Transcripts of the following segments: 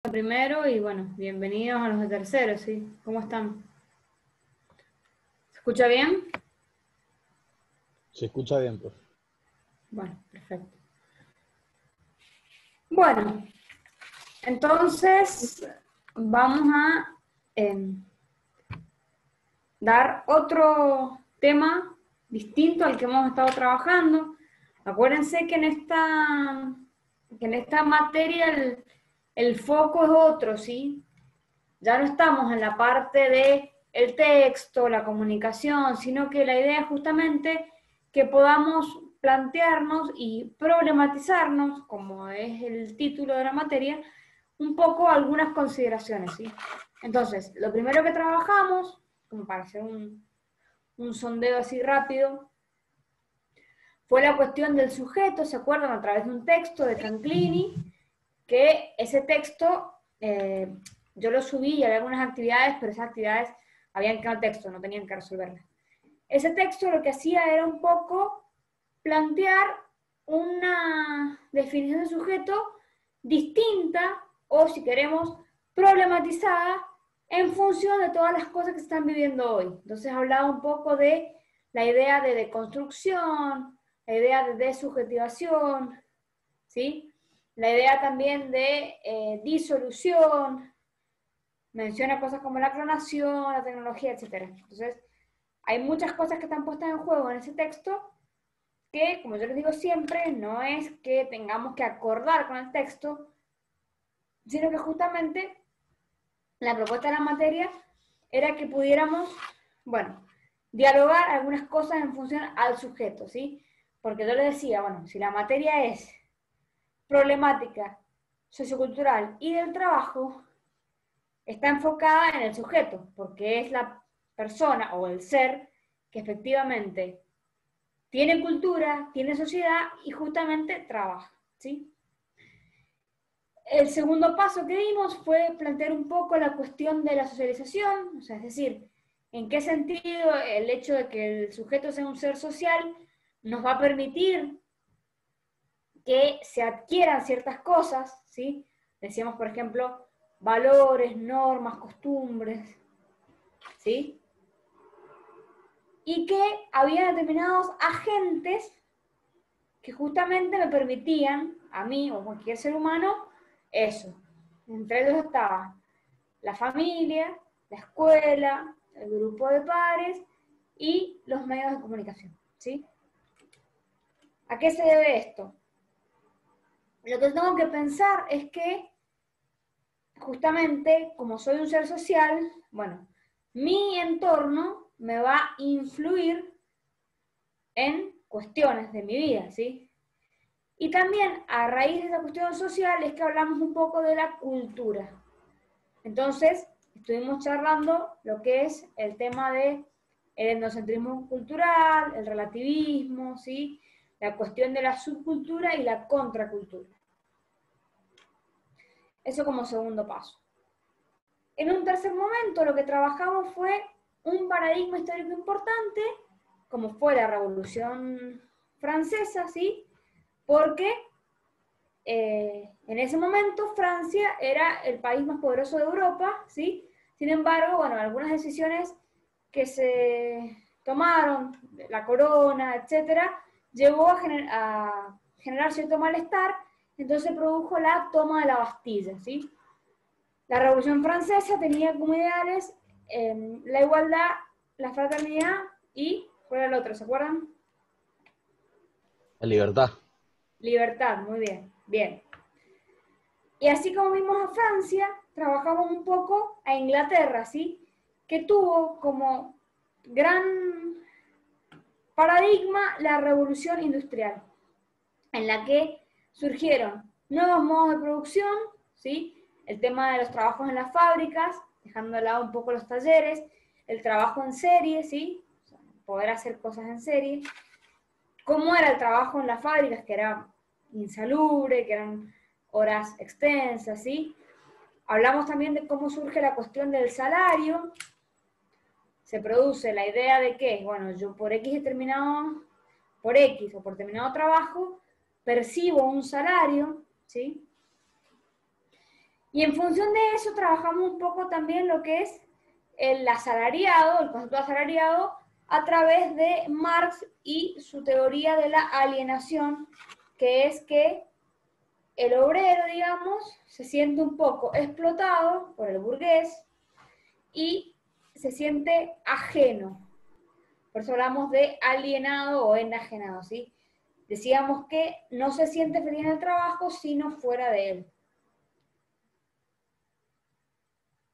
Primero y bueno, bienvenidos a los de tercero, ¿sí? ¿Cómo están? ¿Se escucha bien? Se escucha bien, profe. Bueno, perfecto. Bueno, entonces vamos a dar otro tema distinto al que hemos estado trabajando. Acuérdense que en esta materia el foco es otro, ¿sí? Ya no estamos en la parte de el texto, la comunicación, sino que la idea es justamente que podamos plantearnos y problematizarnos, como es el título de la materia, un poco algunas consideraciones, ¿sí? Entonces, lo primero que trabajamos, como para hacer un sondeo así rápido, fue la cuestión del sujeto, ¿se acuerdan? A través de un texto de Canclini, que ese texto yo lo subí y había algunas actividades, pero esas actividades habían quedado texto, no tenían que resolverlas. Ese texto lo que hacía era un poco plantear una definición de sujeto distinta o, si queremos, problematizada en función de todas las cosas que se están viviendo hoy. Entonces hablaba un poco de la idea de deconstrucción, la idea de desubjetivación, ¿sí? La idea también de disolución, menciona cosas como la clonación, la tecnología, etc. Entonces, hay muchas cosas que están puestas en juego en ese texto que, como yo les digo siempre, no es que tengamos que acordar con el texto, sino que justamente la propuesta de la materia era que pudiéramos, bueno, dialogar algunas cosas en función al sujeto, ¿sí? Porque yo les decía, bueno, si la materia es problemática sociocultural y del trabajo, está enfocada en el sujeto, porque es la persona o el ser que efectivamente tiene cultura, tiene sociedad y justamente trabaja, ¿sí? El segundo paso que dimos fue plantear un poco la cuestión de la socialización, o sea, es decir, en qué sentido el hecho de que el sujeto sea un ser social nos va a permitir que se adquieran ciertas cosas, ¿sí? Decíamos, por ejemplo, valores, normas, costumbres, ¿sí? Y que había determinados agentes que justamente me permitían, a mí o cualquier ser humano, eso. Entre ellos estaba la familia, la escuela, el grupo de pares y los medios de comunicación, ¿sí? ¿A qué se debe esto? Lo que tengo que pensar es que justamente como soy un ser social, bueno, mi entorno me va a influir en cuestiones de mi vida, ¿sí? Y también a raíz de esa cuestión social es que hablamos un poco de la cultura. Entonces, estuvimos charlando lo que es el tema de el etnocentrismo cultural, el relativismo, ¿sí? La cuestión de la subcultura y la contracultura. Eso como segundo paso. En un tercer momento lo que trabajamos fue un paradigma histórico importante, como fue la Revolución Francesa, ¿sí? Porque en ese momento Francia era el país más poderoso de Europa, ¿sí? Sin embargo, bueno, algunas decisiones que se tomaron, la corona, etcétera, llevó a generar cierto malestar, entonces produjo la toma de la Bastilla, ¿sí? La Revolución Francesa tenía como ideales la igualdad, la fraternidad y, ¿cuál era el otro? ¿Se acuerdan? La libertad. Libertad, muy bien, bien. Y así como vimos a Francia, trabajamos un poco a Inglaterra, ¿sí? Que tuvo como gran paradigma la revolución industrial, en la que surgieron nuevos modos de producción, ¿sí? El tema de los trabajos en las fábricas, dejando de lado un poco los talleres, el trabajo en serie, ¿sí? O sea, poder hacer cosas en serie. ¿Cómo era el trabajo en las fábricas? Que era insalubre, que eran horas extensas, ¿sí? Hablamos también de cómo surge la cuestión del salario. Se produce la idea de que, bueno, yo por X determinado, por X o por determinado trabajo, percibo un salario, ¿sí? Y en función de eso trabajamos un poco también lo que es el asalariado, el concepto de asalariado, a través de Marx y su teoría de la alienación, que es que el obrero, digamos, se siente un poco explotado por el burgués y se siente ajeno. Por eso hablamos de alienado o enajenado, ¿sí? Decíamos que no se siente feliz en el trabajo, sino fuera de él.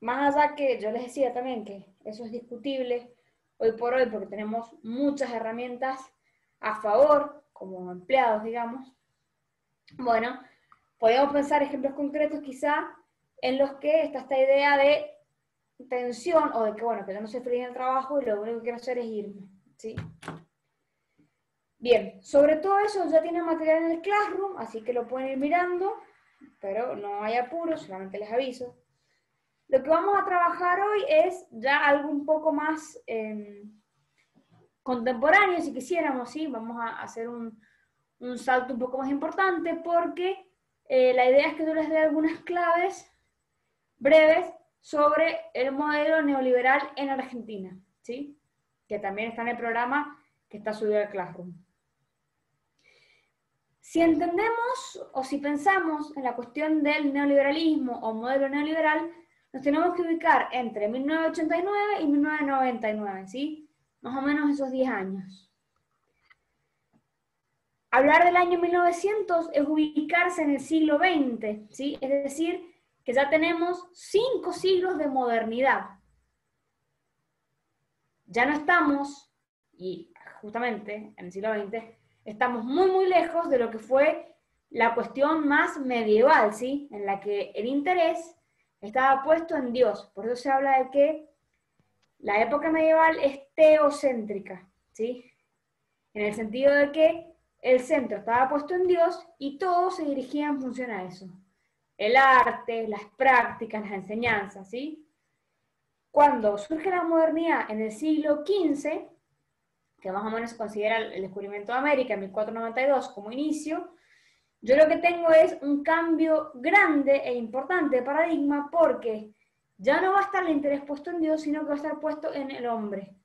Más allá que yo les decía también que eso es discutible hoy por hoy porque tenemos muchas herramientas a favor, como empleados, digamos. Bueno, podemos pensar ejemplos concretos quizá en los que está esta idea de tensión o de que, bueno, que yo no soy feliz en el trabajo y lo único que quiero hacer es irme, ¿sí? Bien, sobre todo eso ya tienen material en el Classroom, así que lo pueden ir mirando, pero no hay apuro, solamente les aviso. Lo que vamos a trabajar hoy es ya algo un poco más contemporáneo, si quisiéramos, ¿sí? Vamos a hacer un salto un poco más importante porque la idea es que yo les dé algunas claves breves sobre el modelo neoliberal en Argentina, ¿sí? Que también está en el programa que está subido al Classroom. Si entendemos o si pensamos en la cuestión del neoliberalismo o modelo neoliberal, nos tenemos que ubicar entre 1989 y 1999, ¿sí? Más o menos esos 10 años. Hablar del año 1900 es ubicarse en el siglo XX, ¿sí? Es decir, que ya tenemos 5 siglos de modernidad. Ya no estamos, y justamente en el siglo XX, estamos muy, muy lejos de lo que fue la cuestión más medieval, ¿sí? En la que el interés estaba puesto en Dios. Por eso se habla de que la época medieval es teocéntrica, ¿sí? En el sentido de que el centro estaba puesto en Dios y todo se dirigía en función a eso. El arte, las prácticas, las enseñanzas, ¿sí? Cuando surge la modernidad en el siglo XV, que más o menos se considera el descubrimiento de América en 1492 como inicio, yo lo que tengo es un cambio grande e importante de paradigma porque ya no va a estar el interés puesto en Dios, sino que va a estar puesto en el hombre,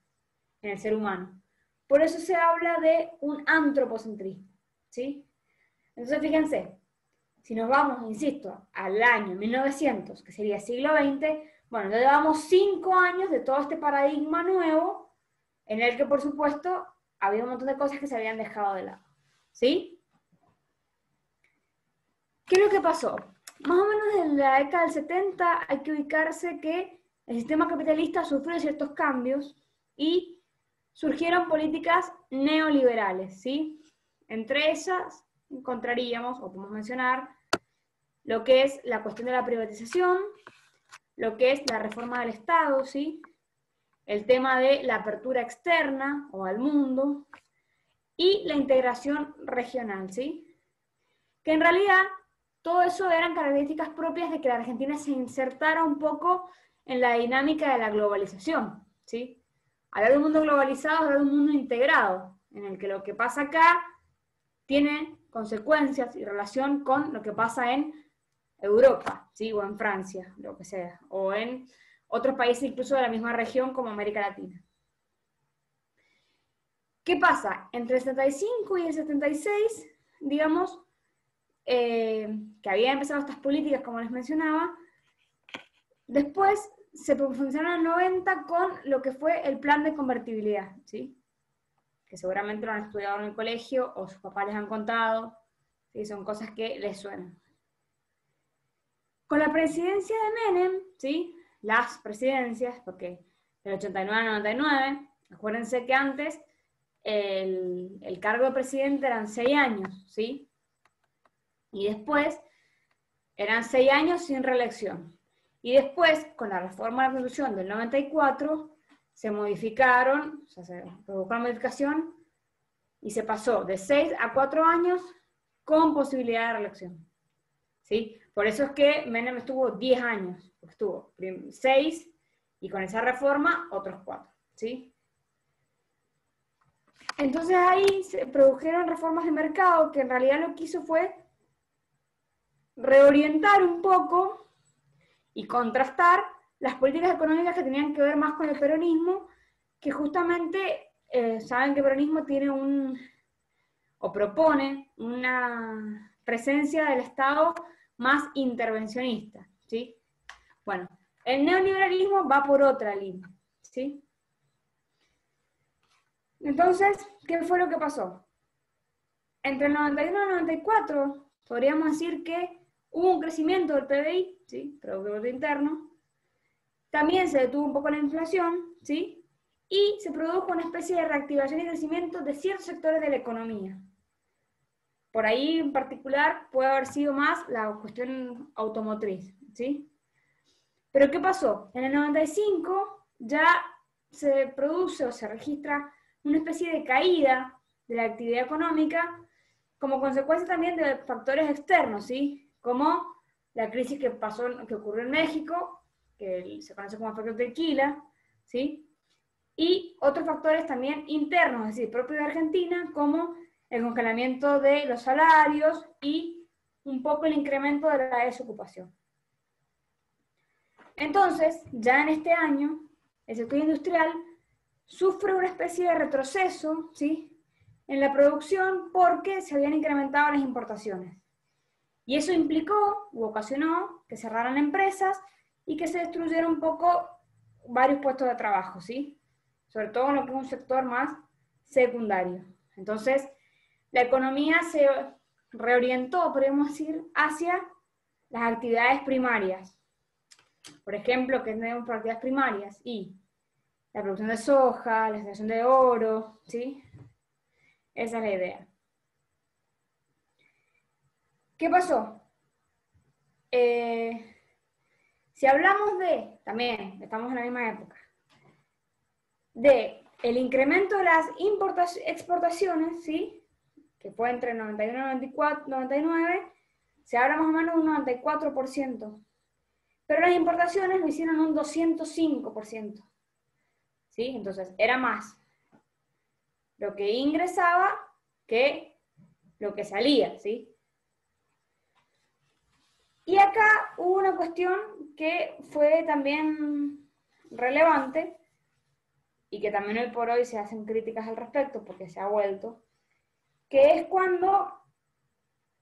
en el ser humano. Por eso se habla de un antropocentrismo, ¿sí? Entonces, fíjense, si nos vamos, insisto, al año 1900, que sería siglo XX, bueno, ya llevamos 5 años de todo este paradigma nuevo, en el que, por supuesto, había un montón de cosas que se habían dejado de lado, ¿sí? ¿Qué es lo que pasó? Más o menos en la década del 70 hay que ubicarse que el sistema capitalista sufrió ciertos cambios y surgieron políticas neoliberales, ¿sí? Entre esas encontraríamos, o podemos mencionar, lo que es la cuestión de la privatización, lo que es la reforma del Estado, ¿sí? El tema de la apertura externa o al mundo y la integración regional, ¿sí? Que en realidad todo eso eran características propias de que la Argentina se insertara un poco en la dinámica de la globalización, ¿sí? Hablar de un mundo globalizado, hablar de un mundo integrado, en el que lo que pasa acá tiene consecuencias y relación con lo que pasa en Europa, ¿sí? O en Francia, lo que sea, o en otros países incluso de la misma región como América Latina. ¿Qué pasa? Entre el 75 y el 76, digamos, que habían empezado estas políticas, como les mencionaba, después se profundizó en 90 con lo que fue el plan de convertibilidad, ¿sí? Que seguramente lo han estudiado en el colegio o sus papás les han contado, ¿sí? Son cosas que les suenan. Con la presidencia de Menem, ¿sí? Las presidencias, porque del 89 al 99, acuérdense que antes el cargo de presidente eran 6 años, ¿sí? Y después eran 6 años sin reelección. Y después, con la reforma de la Constitución del 94, se modificaron, o sea, se provocó la modificación y se pasó de 6 a 4 años con posibilidad de reelección, ¿sí? Por eso es que Menem estuvo 10 años, estuvo 6 y con esa reforma otros 4, ¿sí? Entonces ahí se produjeron reformas de mercado que en realidad lo que hizo fue reorientar un poco y contrastar las políticas económicas que tenían que ver más con el peronismo, que justamente saben que el peronismo tiene o propone una presencia del Estado más intervencionista, ¿sí? Bueno, el neoliberalismo va por otra línea, ¿sí? Entonces, ¿qué fue lo que pasó? Entre el 91 y el 94, podríamos decir que hubo un crecimiento del PBI, ¿sí? Producto Interno. También se detuvo un poco la inflación, ¿sí? Y se produjo una especie de reactivación y crecimiento de ciertos sectores de la economía. Por ahí en particular puede haber sido más la cuestión automotriz, ¿sí? Pero ¿qué pasó? En el 95 ya se produce o se registra una especie de caída de la actividad económica como consecuencia también de factores externos, ¿sí? Como la crisis que ocurrió en México, que se conoce como efecto tequila, ¿sí? Y otros factores también internos, es decir, propios de Argentina, como el congelamiento de los salarios y un poco el incremento de la desocupación. Entonces, ya en este año, el sector industrial sufre una especie de retroceso, ¿sí?, en la producción porque se habían incrementado las importaciones. Y eso implicó u ocasionó que cerraran empresas y que se destruyeran un poco varios puestos de trabajo, ¿sí? Sobre todo en lo que es un sector más secundario. Entonces, la economía se reorientó, podríamos decir, hacia las actividades primarias. Por ejemplo, ¿qué tenemos por actividades primarias? Y la producción de soja, la extracción de oro, ¿sí? Esa es la idea. ¿Qué pasó? Si hablamos también, estamos en la misma época, de el incremento de las exportaciones, ¿sí?, que fue entre el 91 y 94, 99, se habla más o menos de un 94%. Pero las importaciones lo hicieron un 205%. ¿Sí? Entonces, era más lo que ingresaba que lo que salía, ¿sí? Y acá hubo una cuestión que fue también relevante y que también hoy por hoy se hacen críticas al respecto porque se ha vuelto, que es cuando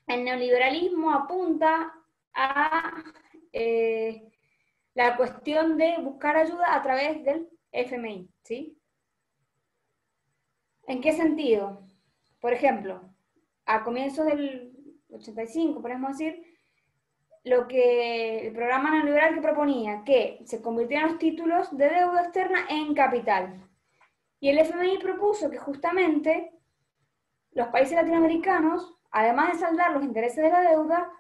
el neoliberalismo apunta a la cuestión de buscar ayuda a través del FMI, ¿sí? ¿En qué sentido? Por ejemplo, a comienzos del 85, podemos decir, el programa neoliberal que proponía que se convirtieran los títulos de deuda externa en capital. Y el FMI propuso que justamente los países latinoamericanos, además de saldar los intereses de la deuda,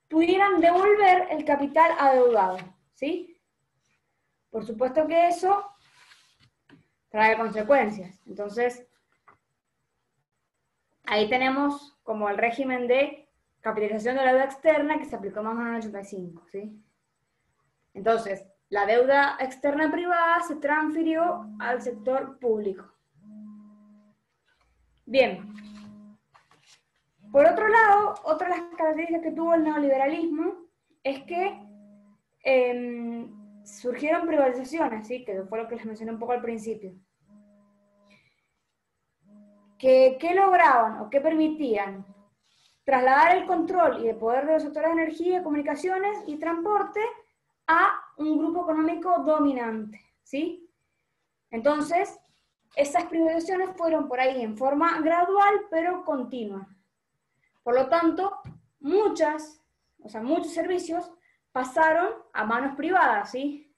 pudieran devolver el capital adeudado, ¿sí? Por supuesto que eso trae consecuencias. Entonces, ahí tenemos como el régimen de capitalización de la deuda externa que se aplicó más o menos en el 85, ¿sí? Entonces, la deuda externa privada se transfirió al sector público. Bien. Por otro lado, otra de las características que tuvo el neoliberalismo es que surgieron privatizaciones, ¿sí?, que fue lo que les mencioné un poco al principio. ¿Qué lograban o qué permitían? Trasladar el control y el poder de los sectores de energía, comunicaciones y transporte a un grupo económico dominante, ¿sí? Entonces, esas privatizaciones fueron por ahí en forma gradual, pero continua. Por lo tanto, muchos servicios pasaron a manos privadas, ¿sí?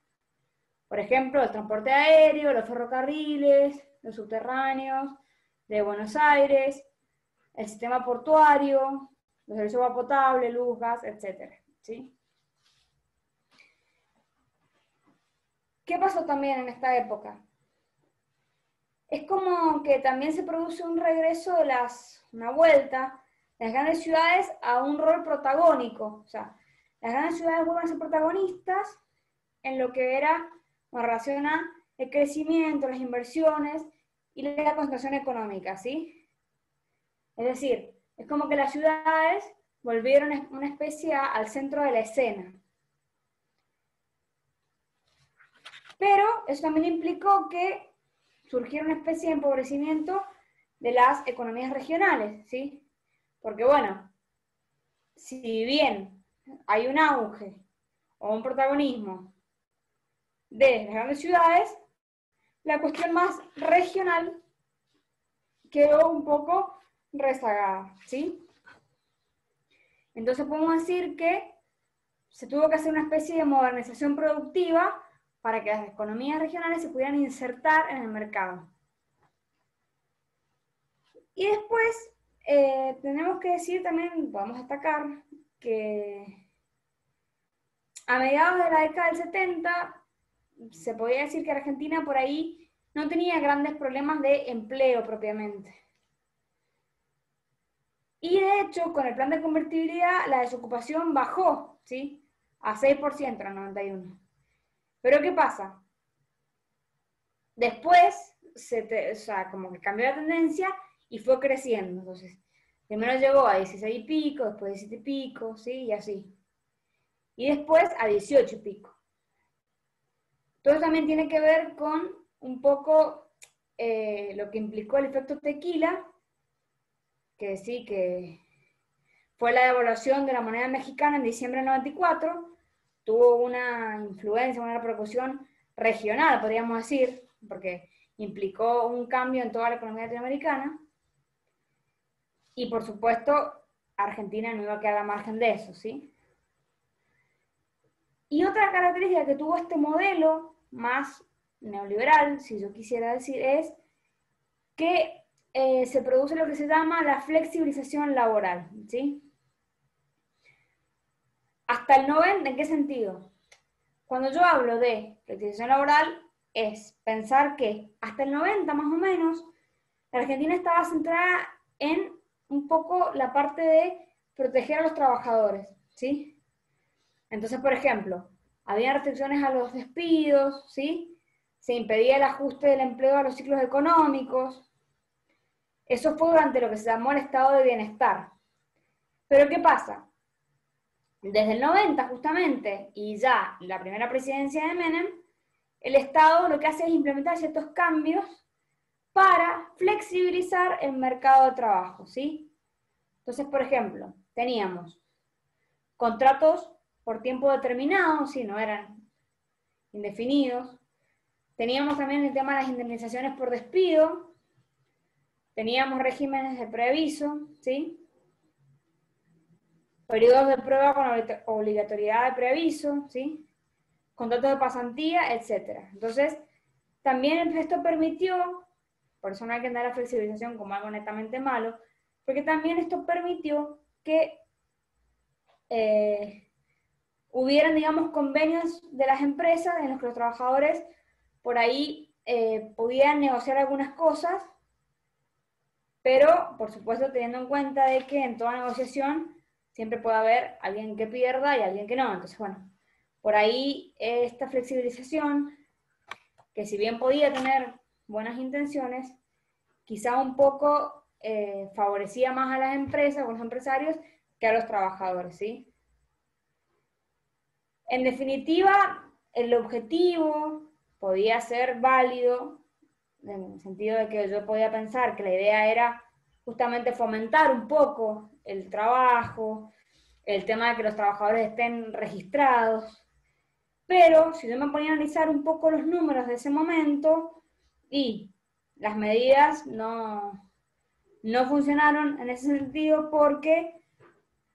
Por ejemplo, el transporte aéreo, los ferrocarriles, los subterráneos de Buenos Aires, el sistema portuario, los servicios de agua potable, luz, gas, etc., ¿sí? ¿Qué pasó también en esta época? Es como que también se produce un regreso de una vuelta de las grandes ciudades a un rol protagónico. O sea, las grandes ciudades vuelven a ser protagonistas en lo que era con relación a el crecimiento, las inversiones y la concentración económica, ¿sí? Es decir, es como que las ciudades volvieron una especie al centro de la escena. Pero eso también implicó que surgiera una especie de empobrecimiento de las economías regionales, ¿sí? Porque bueno, si bien hay un auge o un protagonismo de las grandes ciudades, la cuestión más regional quedó un poco rezagada, ¿sí? Entonces podemos decir que se tuvo que hacer una especie de modernización productiva para que las economías regionales se pudieran insertar en el mercado. Y después tenemos que decir también, podemos destacar, que a mediados de la década del 70 se podía decir que Argentina por ahí no tenía grandes problemas de empleo propiamente. Y de hecho, con el plan de convertibilidad, la desocupación bajó, ¿sí? A 6% en el 91. Pero ¿qué pasa? Después, o sea, como que cambió la tendencia y fue creciendo. Entonces, primero llegó a 16 y pico, después 17 y pico, ¿sí? Y así. Y después a 18 y pico. Todo también tiene que ver con un poco lo que implicó el efecto tequila, que sí, que fue la devaluación de la moneda mexicana en diciembre del 94, tuvo una influencia, una repercusión regional, podríamos decir, porque implicó un cambio en toda la economía latinoamericana, y por supuesto Argentina no iba a quedar a margen de eso, ¿sí? Y otra característica que tuvo este modelo más neoliberal, si yo quisiera decir, es que se produce lo que se llama la flexibilización laboral, ¿sí? Hasta el 90, ¿en qué sentido? Cuando yo hablo de flexibilización laboral, es pensar que hasta el 90 más o menos, la Argentina estaba centrada en un poco la parte de proteger a los trabajadores, ¿sí? Entonces, por ejemplo, había restricciones a los despidos, ¿sí? Se impedía el ajuste del empleo a los ciclos económicos. Eso fue durante lo que se llamó el estado de bienestar. Pero ¿qué pasa? Desde el 90 justamente, y ya la primera presidencia de Menem, el Estado lo que hace es implementar ciertos cambios para flexibilizar el mercado de trabajo, ¿sí? Entonces, por ejemplo, teníamos contratos por tiempo determinado, si no eran indefinidos. Teníamos también el tema de las indemnizaciones por despido. Teníamos regímenes de preaviso, ¿sí? Periodos de prueba con obligatoriedad de preaviso, ¿sí? Contratos de pasantía, etc. Entonces, también esto permitió, por eso no hay que andar a flexibilización como algo netamente malo, porque también esto permitió que hubieran, digamos, convenios de las empresas en los que los trabajadores por ahí podían negociar algunas cosas, pero, por supuesto, teniendo en cuenta de que en toda negociación siempre puede haber alguien que pierda y alguien que no. Entonces, bueno, por ahí esta flexibilización, que si bien podía tener buenas intenciones, quizá un poco favorecía más a las empresas o a los empresarios que a los trabajadores, ¿sí? En definitiva, el objetivo podía ser válido, en el sentido de que yo podía pensar que la idea era justamente fomentar un poco el trabajo, el tema de que los trabajadores estén registrados, pero si yo me ponía a analizar un poco los números de ese momento, y las medidas no funcionaron en ese sentido porque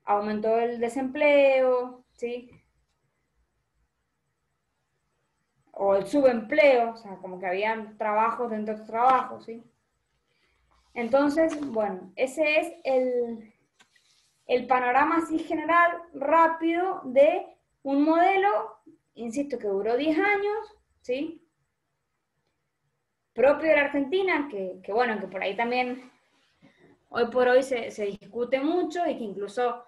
aumentó el desempleo, ¿sí? O el subempleo, o sea, como que habían trabajos dentro de trabajos, ¿sí? Entonces, bueno, ese es el panorama así general, rápido, de un modelo, insisto, que duró 10 años, ¿sí? Propio de la Argentina, que bueno, que por ahí también hoy por hoy se discute mucho y que incluso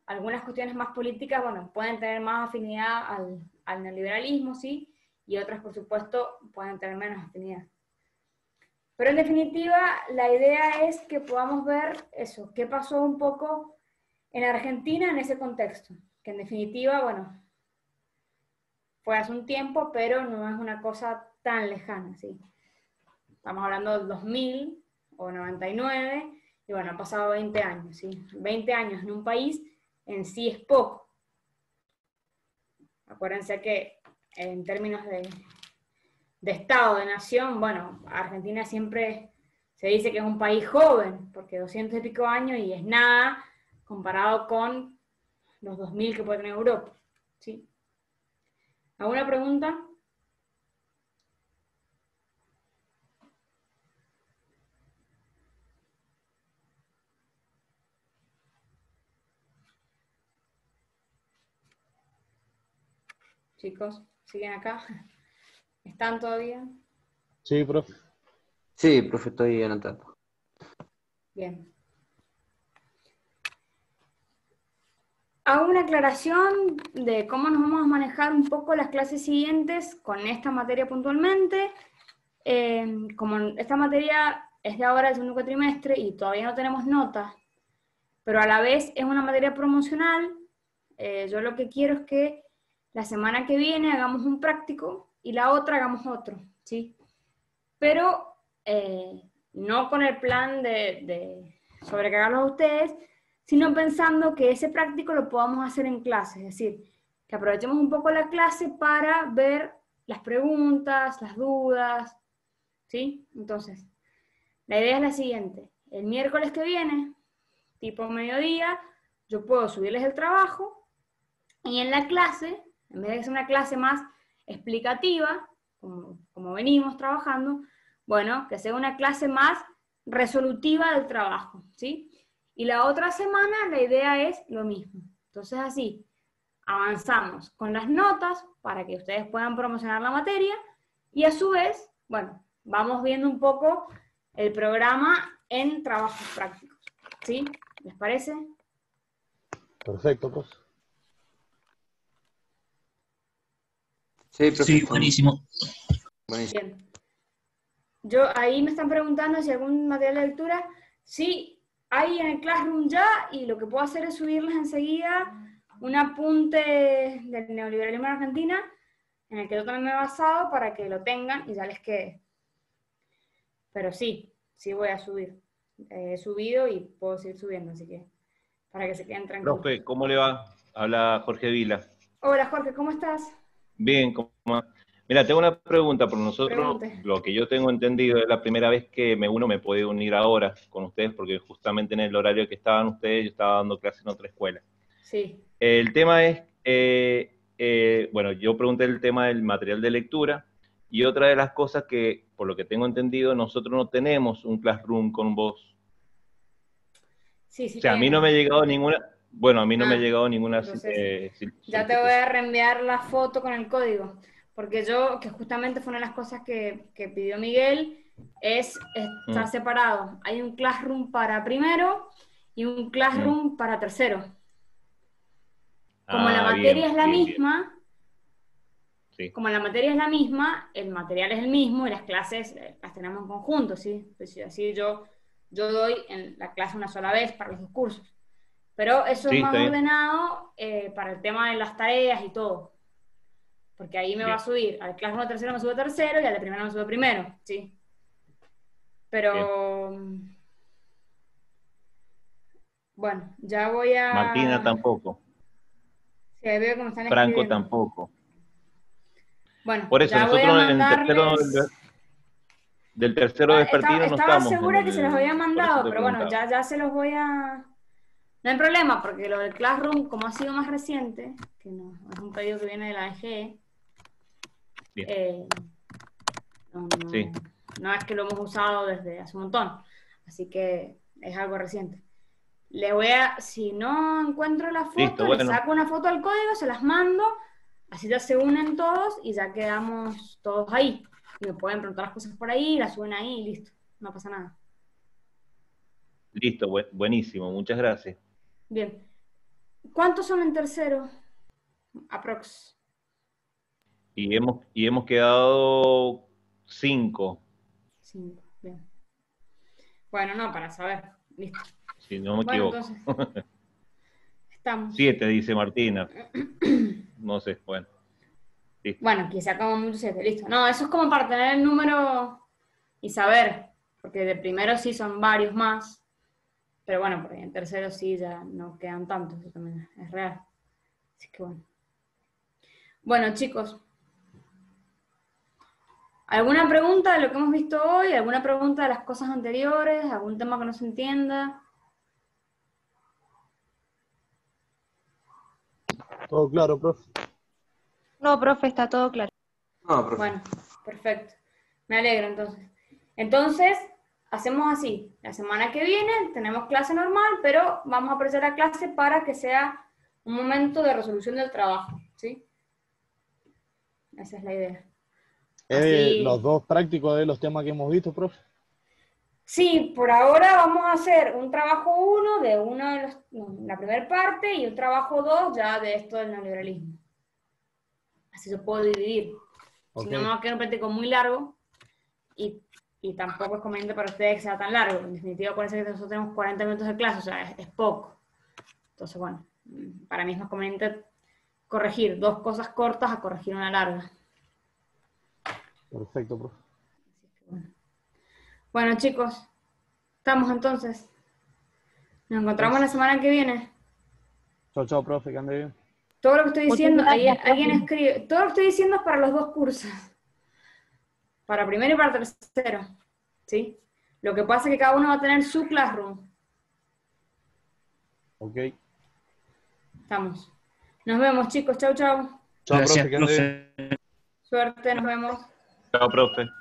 algunas cuestiones más políticas, bueno, pueden tener más afinidad al neoliberalismo, ¿sí? Y otras, por supuesto, pueden tener menos afinidad. Pero en definitiva, la idea es que podamos ver eso, qué pasó un poco en Argentina en ese contexto, que en definitiva, bueno, fue hace un tiempo, pero no es una cosa tan lejana, ¿sí? Estamos hablando del 2000 o 99, y bueno, han pasado 20 años, ¿sí? 20 años en un país en sí es poco. Acuérdense que en términos de Estado, de nación, bueno, Argentina siempre se dice que es un país joven, porque 200 y pico años y es nada comparado con los 2000 que puede tener Europa, ¿sí? ¿Alguna pregunta? Chicos, ¿siguen acá? ¿Están todavía? Sí, profe. Sí, profe, estoy anotando. Bien. Hago una aclaración de cómo nos vamos a manejar un poco las clases siguientes con esta materia puntualmente. Como esta materia es de ahora del segundo cuatrimestre y todavía no tenemos notas, pero a la vez es una materia promocional, yo lo que quiero es que la semana que viene hagamos un práctico y la otra hagamos otro, ¿sí? Pero no con el plan de sobrecargarlos a ustedes, sino pensando que ese práctico lo podamos hacer en clase, es decir, que aprovechemos un poco la clase para ver las preguntas, las dudas, ¿sí? Entonces, la idea es la siguiente: el miércoles que viene, tipo mediodía, yo puedo subirles el trabajo y en la clase, en vez de ser una clase más explicativa, como venimos trabajando, bueno, que sea una clase más resolutiva del trabajo, ¿sí? Y la otra semana la idea es lo mismo. Entonces así, avanzamos con las notas para que ustedes puedan promocionar la materia y a su vez, bueno, vamos viendo un poco el programa en trabajos prácticos, ¿sí? ¿Les parece? Perfecto, profe. Sí, profe. Sí, buenísimo. Buenísimo. Bien. Yo, ahí me están preguntando si algún material de lectura. Sí, hay en el Classroom ya, y lo que puedo hacer es subirles enseguida un apunte del neoliberalismo en Argentina, en el que yo también me he basado para que lo tengan y ya les quede. Pero sí, sí voy a subir. He subido y puedo seguir subiendo, así que para que se queden tranquilos. Profe, ¿cómo le va? Habla Jorge Vila. Hola Jorge, ¿cómo estás? Bien, ¿cómo va? Mira, tengo una pregunta por nosotros. Pregunte. Lo que yo tengo entendido es la primera vez que uno me puede unir ahora con ustedes, porque justamente en el horario que estaban ustedes, yo estaba dando clases en otra escuela. Sí. El tema es, bueno, yo pregunté el tema del material de lectura, y otra de las cosas que, por lo que tengo entendido, nosotros no tenemos un Classroom con voz. Sí, sí O sea, a mí no tienen. me ha llegado ninguna, bueno, a mí no me ha Ah, llegado ninguna entonces ya te voy solicitud. a reenviar la foto con el código, porque yo, que justamente fue una de las cosas que pidió Miguel, está separado. Hay un Classroom para primero y un Classroom para tercero. Como la Ah, materia bien, es la bien, bien. misma, Sí, como la materia es la misma, el material es el mismo y las clases las tenemos en conjunto, ¿sí? Pues así yo doy en la clase una sola vez para los dos cursos. Pero eso es sí, está más bien. ordenado para el tema de las tareas y todo. Porque ahí me va a Bien, subir, al Classroom de tercero me sube tercero y al de primero me sube primero, ¿sí? bien. Pero, bueno, ya voy Martina a... tampoco. Sí, ahí veo que me están Franco escribiendo. tampoco. Bueno, Por eso ya voy a nosotros en el mandarles... del tercero vespertino no Estaba estamos en segura que se los había por eso mandado, te pero bueno, preguntaba. ya se los voy a... No hay problema, porque lo del Classroom, como ha sido más reciente, que no, es un pedido que viene de la AGE, Bien, no, sí, no es que lo hemos usado desde hace un montón, así que es algo reciente. Le voy a, si no encuentro la listo, foto, le bueno, saco una foto al código, se las mando, así ya se unen todos y ya quedamos todos ahí. Y me pueden preguntar las cosas por ahí, las suben ahí y listo, no pasa nada. listo, buenísimo, muchas gracias. Bien. ¿Cuántos son en tercero? Aprox. Y hemos quedado 5, 5. Bien. Bueno, no, para saber. Listo. si no me Bueno, equivoco. entonces, estamos. 7 dice Martina, no sé, bueno. Listo. Bueno, quizá como mucho 7, listo. No, eso es como para tener el número y saber, porque de primero sí son varios más, pero bueno, porque en tercero sí ya no quedan tantos, eso también es real. Así que bueno. Bueno, chicos, ¿alguna pregunta de lo que hemos visto hoy? ¿Alguna pregunta de las cosas anteriores? ¿Algún tema que no se entienda? Todo claro, profe. No, profe, está todo claro. No, profe. Bueno, perfecto. Me alegro entonces. Entonces, hacemos así. La semana que viene tenemos clase normal, pero vamos a apreciar la clase para que sea un momento de resolución del trabajo, ¿sí? Esa es la idea. Así, Los dos prácticos de los temas que hemos visto, profe. sí, por ahora vamos a hacer un trabajo 1 de la primera parte y un trabajo 2 ya de esto del neoliberalismo. Así se puede dividir. Ok. Si no, me va a quedar un práctico muy largo y tampoco es conveniente para ustedes que sea tan largo. En definitiva, acuérdense que nosotros tenemos 40 minutos de clase, o sea, es poco. Entonces, bueno, para mí es más conveniente corregir 2 cosas cortas a corregir una larga. Perfecto, profe. Bueno, chicos, estamos entonces. Nos encontramos la semana que viene. Chao, chao, profe, que ande bien. Todo lo que estoy diciendo, Muchas gracias, alguien profe. escribe, todo lo que estoy diciendo es para los 2 cursos. Para primero y para tercero. ¿Sí? Lo que pasa es que cada uno va a tener su classroom. Ok. Estamos. Nos vemos, chicos. Chau, chau. Chao, Gracias, profe, que ande bien. profe. Suerte, nos vemos. Chao, profe.